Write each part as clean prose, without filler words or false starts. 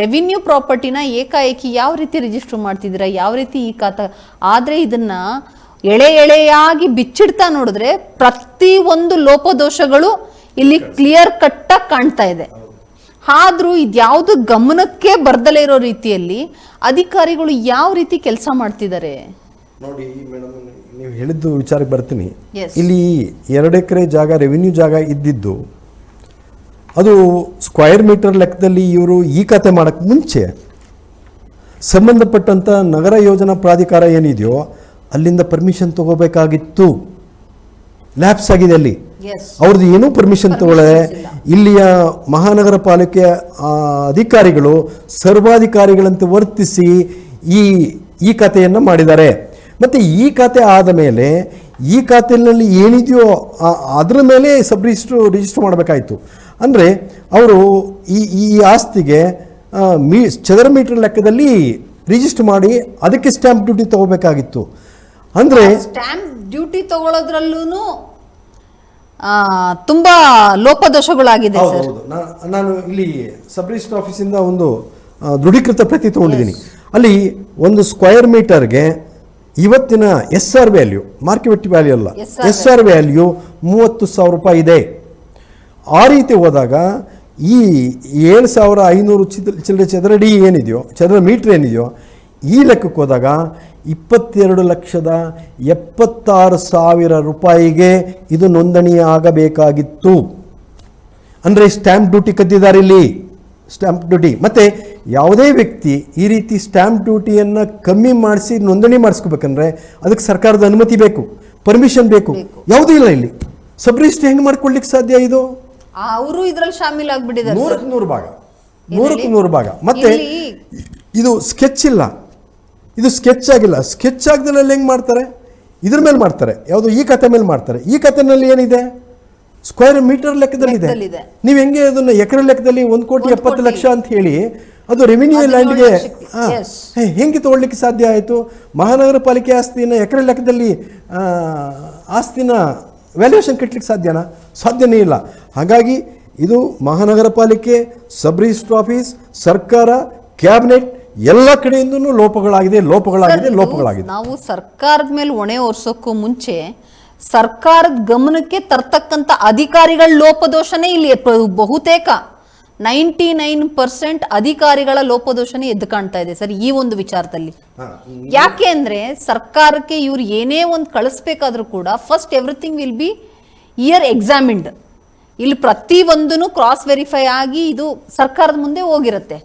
Revenue ಪ್ರಾಪರ್ಟಿನ ಏಕಾಏಕಿ ಯಾವ ರೀತಿ ರಿಜಿಸ್ಟರ್ ಮಾಡ್ತಿದ್ದೀರಾ, ಯಾವ ರೀತಿ ಈ ಖಾತಾ ಆದ್ರೆ ಇದನ್ನ ಎಳೆಯಾಗಿ ಬಿಚ್ಚಿಡ್ತಾ ನೋಡಿದ್ರೆ ಪ್ರತಿ ಒಂದು ಲೋಪದೋಷಗಳು ಇಲ್ಲಿ ಕ್ಲಿಯರ್ ಕಟ್ ಆಗಿ ಕಾಣ್ತಾ ಇದೆ. ಆದ್ರೂ ಇದ್ಯಾವುದು ಗಮನಕ್ಕೆ ಬರ್ದಲೇ ಇರೋ ರೀತಿಯಲ್ಲಿ ಅಧಿಕಾರಿಗಳು ಯಾವ ರೀತಿ ಕೆಲಸ ಮಾಡ್ತಿದ್ದಾರೆ ನೋಡಿ ಮೇಡಮ್, ನೀವು ಹೇಳಿದ್ದು ವಿಚಾರಕ್ಕೆ ಬರ್ತೀನಿ. ಇಲ್ಲಿ 2 ಎಕರೆ ಜಾಗ ರೆವಿನ್ಯೂ ಜಾಗ ಇದ್ದಿದ್ದು ಅದು ಸ್ಕ್ವೈರ್ ಮೀಟರ್ ಲೆಕ್ಕದಲ್ಲಿ ಇವರು ಈ ಖಾತೆ ಮಾಡೋಕ್ಕೆ ಮುಂಚೆ ಸಂಬಂಧಪಟ್ಟಂಥ ನಗರ ಯೋಜನಾ ಪ್ರಾಧಿಕಾರ ಏನಿದೆಯೋ ಅಲ್ಲಿಂದ ಪರ್ಮಿಷನ್ ತಗೋಬೇಕಾಗಿತ್ತು. ಲ್ಯಾಪ್ಸ್ ಆಗಿದೆ ಅಲ್ಲಿ. ಅವ್ರದ್ದು ಏನೂ ಪರ್ಮಿಷನ್ ತಗೊಳ್ಳದೆ ಇಲ್ಲಿಯ ಮಹಾನಗರ ಪಾಲಿಕೆಯ ಅಧಿಕಾರಿಗಳು ಸರ್ವಾಧಿಕಾರಿಗಳಂತೆ ವರ್ತಿಸಿ ಈ ಖಾತೆಯನ್ನು ಮಾಡಿದ್ದಾರೆ. ಮತ್ತು ಈ ಖಾತೆ ಆದ ಮೇಲೆ ಈ ಖಾತೆಯಲ್ಲಿ ಏನಿದೆಯೋ ಅದರ ಮೇಲೆ ಸಬ್ ರಿಜಿಸ್ಟರ್ ಮಾಡಬೇಕಾಯಿತು. ಅಂದರೆ ಅವರು ಈ ಆಸ್ತಿಗೆ ಚದರ ಮೀಟರ್ ಲೆಕ್ಕದಲ್ಲಿ ರಿಜಿಸ್ಟರ್ ಮಾಡಿ ಅದಕ್ಕೆ ಸ್ಟ್ಯಾಂಪ್ ಡ್ಯೂಟಿ ತಗೋಬೇಕಾಗಿತ್ತು. ಅಂದರೆ ಸ್ಟ್ಯಾಂಪ್ ಡ್ಯೂಟಿ ತಗೊಳ್ಳೋದ್ರಲ್ಲೂ ತುಂಬಾ ಲೋಪದೋಷಗಳಾಗಿದೆ ಸರ್. ನಾನು ಇಲ್ಲಿ ಸಬ್ ರಿಜಿಸ್ಟರ್ ಆಫೀಸಿಂದ ಒಂದು ದೃಢೀಕೃತ ಪ್ರತಿ ತಗೊಂಡಿದ್ದೀನಿ. ಅಲ್ಲಿ ಒಂದು ಸ್ಕ್ವೈರ್ ಮೀಟರ್ಗೆ ಇವತ್ತಿನ SR ವ್ಯಾಲ್ಯೂ, ಮಾರ್ಕೆಟ್ ವ್ಯಾಲ್ಯೂ ಅಲ್ಲ, SR ವ್ಯಾಲ್ಯೂ 30,000 ರೂಪಾಯಿ ಇದೆ. ಆ ರೀತಿ ಹೋದಾಗ ಈ 7,500 ಚಿಲ್ಲರೆ ಚದರಡಿ ಏನಿದೆಯೋ, ಚದರ ಮೀಟ್ರ್ ಏನಿದೆಯೋ, ಈ ಲೆಕ್ಕಕ್ಕೆ ಹೋದಾಗ 22,76,000 ರೂಪಾಯಿಗೆ ಇದು ನೋಂದಣಿ ಆಗಬೇಕಾಗಿತ್ತು. ಅಂದರೆ ಸ್ಟ್ಯಾಂಪ್ ಡ್ಯೂಟಿ ಕದ್ದಿದ್ದಾರೆ ಇಲ್ಲಿ, ಸ್ಟ್ಯಾಂಪ್ ಡ್ಯೂಟಿ. ಮತ್ತು ಯಾವುದೇ ವ್ಯಕ್ತಿ ಈ ರೀತಿ ಸ್ಟ್ಯಾಂಪ್ ಡ್ಯೂಟಿಯನ್ನು ಕಮ್ಮಿ ಮಾಡಿಸಿ ನೋಂದಣಿ ಮಾಡಿಸ್ಕೋಬೇಕಂದ್ರೆ ಅದಕ್ಕೆ ಸರ್ಕಾರದ ಅನುಮತಿ ಬೇಕು, ಪರ್ಮಿಷನ್ ಬೇಕು. ಯಾವುದೂ ಇಲ್ಲ ಇಲ್ಲಿ. ಸಬ್ ರಿಜಿಸ್ಟರ್ ಹೆಂಗೆ ಮಾಡ್ಕೊಳ್ಳಿಕ್ಕೆ ಸಾಧ್ಯ? ಇದು ಅವರು ಇದರಲ್ಲಿ ಶಾಮೀಲ್ ಆಗ್ಬಿಟ್ಟಿದ್ದಾರೆ. 100ಕ್ಕೆ 100 ಭಾಗ. ಮತ್ತೆ ಇದು ಸ್ಕೆಚ್ ಇಲ್ಲ, ಇದು ಸ್ಕೆಚ್ ಆಗಿಲ್ಲ. ಸ್ಕೆಚ್ ಆಗದಲ್ಲಿ ಹೆಂಗೆ ಮಾಡ್ತಾರೆ? ಇದ್ರ ಮೇಲೆ ಮಾಡ್ತಾರೆ, ಯಾವುದು ಈ ಖಾತೆ ಮೇಲೆ ಮಾಡ್ತಾರೆ. ಈ ಖಾತೆನಲ್ಲಿ ಏನಿದೆ? ಸ್ಕ್ವೇರ್ ಮೀಟರ್ ಲೆಕ್ಕದಲ್ಲಿದೆ. ನೀವು ಹೆಂಗೆ ಅದನ್ನು ಎಕರೆ ಲೆಕ್ಕದಲ್ಲಿ 1,70,00,000 ಅಂತ ಹೇಳಿ ಅದು ರೆವಿನ್ಯೂ ಲ್ಯಾಂಡ್ಗೆ ಹೆಂಗೆ ತಗೊಳ್ಳಿಕ್ಕೆ ಸಾಧ್ಯ ಆಯಿತು? ಮಹಾನಗರ ಪಾಲಿಕೆ ಆಸ್ತಿನ ಎಕರೆ ಲೆಕ್ಕದಲ್ಲಿ ಆಸ್ತಿನ ವ್ಯಾಲ್ಯೂಯೇಷನ್ ಕಟ್ಟಲಿಕ್ಕೆ ಸಾಧ್ಯನಾ? ಸಾಧ್ಯನೇ ಇಲ್ಲ. ಹಾಗಾಗಿ ಇದು ಮಹಾನಗರ ಪಾಲಿಕೆ, ಸಬ್ ರಿಜಿಸ್ಟರ್ ಆಫೀಸ್, ಸರ್ಕಾರ, ಕ್ಯಾಬಿನೆಟ್ ಎಲ್ಲ ಕಡೆಯಿಂದನೂ ಲೋಪಗಳಾಗಿದೆ. ನಾವು ಸರ್ಕಾರದ ಮೇಲೆ ಹೊಣೆ ಹೊರಿಸೋಕ್ಕೂ ಮುಂಚೆ ಸರ್ಕಾರದ ಗಮನಕ್ಕೆ ತರ್ತಕ್ಕಂಥ ಅಧಿಕಾರಿಗಳ ಲೋಪದೋಷನೇ ಇಲ್ಲಿ ಬಹುತೇಕ 99% ಅಧಿಕಾರಿಗಳ ಲೋಪದೋಷನೇ ಎದ್ದು ಕಾಣ್ತಾ ಇದೆ ಸರ್ ಈ ಒಂದು ವಿಚಾರದಲ್ಲಿ. ಯಾಕೆ ಅಂದ್ರೆ ಸರ್ಕಾರಕ್ಕೆ ಇವ್ರು ಏನೇ ಒಂದು ಕಳಿಸ್ಬೇಕಾದ್ರೂ ಕೂಡ first everything will be examined. ಇಲ್ಲಿ ಪ್ರತಿ ಒಂದೂ ಕ್ರಾಸ್ ವೆರಿಫೈ ಆಗಿ ಇದು ಸರ್ಕಾರದ ಮುಂದೆ ಹೋಗಿರುತ್ತೆ.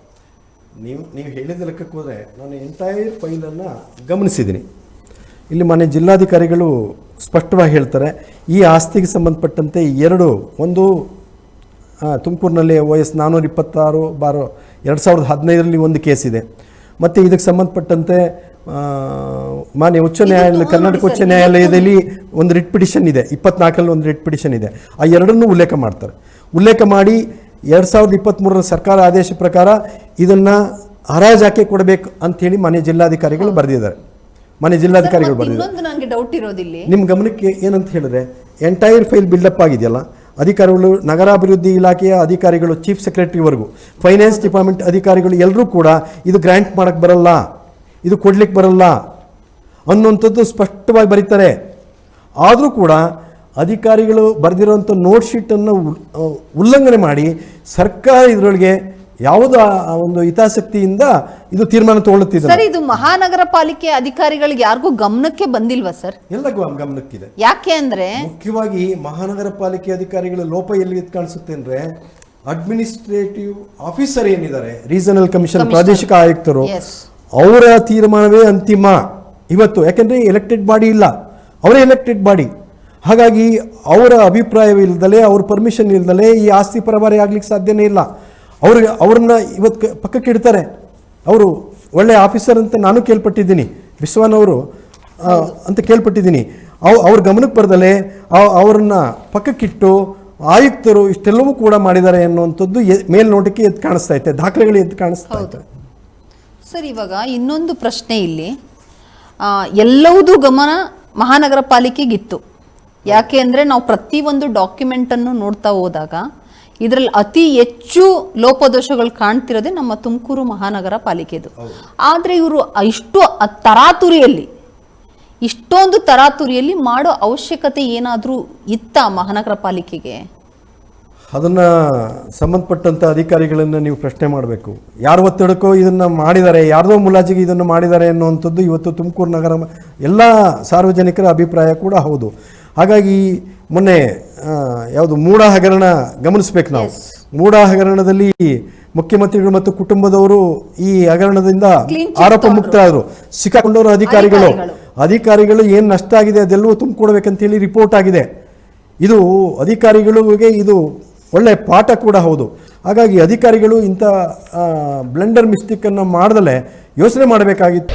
ನೀವು ಹೇಳಿದ ಲೆಕ್ಕಕ್ಕೆ ಹೋದರೆ ನಾನು ಎಂಟೈರ್ ಫೈಲನ್ನು ಗಮನಿಸಿದ್ದೀನಿ. ಇಲ್ಲಿ ಮಾನ್ಯ ಜಿಲ್ಲಾಧಿಕಾರಿಗಳು ಸ್ಪಷ್ಟವಾಗಿ ಹೇಳ್ತಾರೆ, ಈ ಆಸ್ತಿಗೆ ಸಂಬಂಧಪಟ್ಟಂತೆ ಒಂದು ತುಮಕೂರಿನಲ್ಲಿ OS 426/2015 ಒಂದು ಕೇಸ್ ಇದೆ. ಮತ್ತು ಇದಕ್ಕೆ ಸಂಬಂಧಪಟ್ಟಂತೆ ಮಾನ್ಯ ಉಚ್ಚ ನ್ಯಾಯಾಲಯ, ಕರ್ನಾಟಕ ಉಚ್ಚ ನ್ಯಾಯಾಲಯದಲ್ಲಿ ಒಂದು ರಿಟ್ ಪಿಟಿಷನ್ ಇದೆ, 24ರಲ್ಲಿ ಒಂದು ರಿಟ್ ಪಿಟಿಷನ್ ಇದೆ. ಆ ಎರಡನ್ನೂ ಉಲ್ಲೇಖ ಮಾಡ್ತಾರೆ. ಉಲ್ಲೇಖ ಮಾಡಿ 2023 ಸರ್ಕಾರ ಆದೇಶ ಪ್ರಕಾರ ಇದನ್ನು ಹರಾಜಾಕೆ ಕೊಡಬೇಕು ಅಂಥೇಳಿ ಮಾನ್ಯ ಜಿಲ್ಲಾಧಿಕಾರಿಗಳು ಬರೆದಿದ್ದಾರೆ. ನನಗೆ ಡೌಟ್ ಇರೋದಿಲ್ಲ, ನಿಮ್ಮ ಗಮನಕ್ಕೆ ಏನಂತ ಹೇಳಿದ್ರೆ, ಎಂಟೈರ್ ಫೈಲ್ ಬಿಲ್ಡಪ್ ಆಗಿದೆಯಲ್ಲ, ಅಧಿಕಾರಿಗಳು, ನಗರಾಭಿವೃದ್ಧಿ ಇಲಾಖೆಯ ಅಧಿಕಾರಿಗಳು, ಚೀಫ್ ಸೆಕ್ರೆಟರಿವರೆಗೂ, ಫೈನಾನ್ಸ್ ಡಿಪಾರ್ಟ್ಮೆಂಟ್ ಅಧಿಕಾರಿಗಳು ಎಲ್ಲರೂ ಕೂಡ ಇದು ಗ್ರ್ಯಾಂಟ್ ಮಾಡೋಕ್ಕೆ ಬರಲ್ಲ, ಇದು ಕೊಡ್ಲಿಕ್ಕೆ ಬರಲ್ಲ ಅನ್ನುವಂಥದ್ದು ಸ್ಪಷ್ಟವಾಗಿ ಬರೀತಾರೆ. ಆದರೂ ಕೂಡ ಅಧಿಕಾರಿಗಳು ಬರೆದಿರುವಂಥ ನೋಟ್ ಶೀಟನ್ನು ಉಲ್ಲಂಘನೆ ಮಾಡಿ ಸರ್ಕಾರ ಇದರೊಳಗೆ ಯಾವುದ ಒಂದು ಹಿತಾಸಕ್ತಿಯಿಂದ ಇದು ತೀರ್ಮಾನ ತಗೊಳ್ಳುತ್ತಿದೆ. ಸರ್, ಇದು ಮಹಾನಗರ ಪಾಲಿಕೆ ಅಧಿಕಾರಿಗಳಿಗೆ ಯಾರಿಗೂ ಗಮನಕ್ಕೆ ಬಂದಿಲ್ವಾ ಸರ್? ಎಲ್ಲ ಗಮನಕ್ಕಿದೆ. ಯಾಕೆ ಅಂದ್ರೆ ಮುಖ್ಯವಾಗಿ ಮಹಾನಗರ ಪಾಲಿಕೆ ಅಧಿಕಾರಿಗಳ ಲೋಪ ಎಲ್ಲಿ ಕಾಣಿಸುತ್ತೆ ಅಂದ್ರೆ, ಅಡ್ಮಿನಿಸ್ಟ್ರೇಟಿವ್ ಆಫೀಸರ್ ಏನಿದ್ದಾರೆ, ರೀಜನಲ್ ಕಮಿಷನ್ ಪ್ರಾದೇಶಿಕ ಆಯುಕ್ತರು, ಅವರ ತೀರ್ಮಾನವೇ ಅಂತಿಮ ಇವತ್ತು. ಯಾಕೆಂದ್ರೆ ಎಲೆಕ್ಟೆಡ್ ಬಾಡಿ ಇಲ್ಲ, ಅವರೇ ಎಲೆಕ್ಟೆಡ್ ಬಾಡಿ. ಹಾಗಾಗಿ ಅವರ ಅಭಿಪ್ರಾಯವಿಲ್ಲದಲೇ, ಅವ್ರ ಪರ್ಮಿಷನ್ ಇಲ್ಲದಲೇ ಈ ಆಸ್ತಿ ಪರಭಾರೆ ಆಗ್ಲಿಕ್ಕೆ ಸಾಧ್ಯನೇ ಇಲ್ಲ. ಅವ್ರನ್ನ ಇವತ್ತು ಪಕ್ಕಕ್ಕೆ ಇಡ್ತಾರೆ. ಅವರು ಒಳ್ಳೆಯ ಆಫೀಸರ್ ಅಂತ ನಾನು ಕೇಳ್ಪಟ್ಟಿದ್ದೀನಿ, ವಿಶ್ವನವರು ಅಂತ ಕೇಳ್ಪಟ್ಟಿದ್ದೀನಿ. ಅವ್ರ ಗಮನಕ್ಕೆ ಬರದಲೇ ಅವರನ್ನ ಪಕ್ಕಕ್ಕಿಟ್ಟು ಆಯುಕ್ತರು ಇಷ್ಟೆಲ್ಲವೂ ಕೂಡ ಮಾಡಿದ್ದಾರೆ ಅನ್ನುವಂಥದ್ದು ಮೇಲ್ನೋಟಕ್ಕೆ ಎದ್ದು ಕಾಣಿಸ್ತಾ ಇದೆ, ದಾಖಲೆಗಳು ಎದ್ದು ಕಾಣಿಸ್ತಾ ಇದೆ. ಸರ್, ಇವಾಗ ಇನ್ನೊಂದು ಪ್ರಶ್ನೆ ಇಲ್ಲಿ, ಎಲ್ಲವುದೂ ಗಮನ ಮಹಾನಗರ ಪಾಲಿಕೆಗಿತ್ತು. ಯಾಕೆ ಅಂದರೆ ನಾವು ಪ್ರತಿಯೊಂದು ಡಾಕ್ಯುಮೆಂಟನ್ನು ನೋಡ್ತಾ ಹೋದಾಗ ಇದರಲ್ಲಿ ಅತಿ ಹೆಚ್ಚು ಲೋಪದೋಷಗಳು ಕಾಣ್ತಿರೋದೇ ನಮ್ಮ ತುಮಕೂರು ಮಹಾನಗರ ಪಾಲಿಕೆದು. ಆದರೆ ಇವರು ಇಷ್ಟೊಂದು ತರಾತುರಿಯಲ್ಲಿ ಮಾಡೋ ಅವಶ್ಯಕತೆ ಏನಾದರೂ ಇತ್ತಾ ಮಹಾನಗರ ಪಾಲಿಕೆಗೆ? ಅದನ್ನು ಸಂಬಂಧಪಟ್ಟಂಥ ಅಧಿಕಾರಿಗಳನ್ನು ನೀವು ಪ್ರಶ್ನೆ ಮಾಡಬೇಕು. ಯಾರ ಒತ್ತಡಕ್ಕೋ ಇದನ್ನು ಮಾಡಿದ್ದಾರೆ, ಯಾರ್ದೋ ಮುಲಾಜಿಗೆ ಇದನ್ನು ಮಾಡಿದ್ದಾರೆ ಅನ್ನುವಂಥದ್ದು ಇವತ್ತು ತುಮಕೂರು ನಗರ ಎಲ್ಲ ಸಾರ್ವಜನಿಕರ ಅಭಿಪ್ರಾಯ ಕೂಡ ಹೌದು. ಹಾಗಾಗಿ ಮೊನ್ನೆ ಯಾವುದು ಮೂಡ ಹಗರಣ ಗಮನಿಸ್ಬೇಕು ನಾವು. ಮೂಡ ಹಗರಣದಲ್ಲಿ ಮುಖ್ಯಮಂತ್ರಿಗಳು ಮತ್ತು ಕುಟುಂಬದವರು ಈ ಹಗರಣದಿಂದ ಆರೋಪ ಮುಕ್ತರಾದರು. ಸಿಕ್ಕಾಕೊಂಡವರು ಅಧಿಕಾರಿಗಳು ಏನು ನಷ್ಟ ಆಗಿದೆ ಅದೆಲ್ಲವೂ ತುಂಬಿಕೊಡ್ಬೇಕಂತೇಳಿ ರಿಪೋರ್ಟ್ ಆಗಿದೆ. ಇದು ಅಧಿಕಾರಿಗಳಿಗೆ ಇದು ಒಳ್ಳೆಯ ಪಾಠ ಕೂಡ ಹೌದು. ಹಾಗಾಗಿ ಅಧಿಕಾರಿಗಳು ಇಂಥ ಬ್ಲೆಂಡರ್ ಮಿಸ್ಟೇಕನ್ನು ಮಾಡ್ದಲೇ ಯೋಚನೆ ಮಾಡಬೇಕಾಗಿತ್ತು.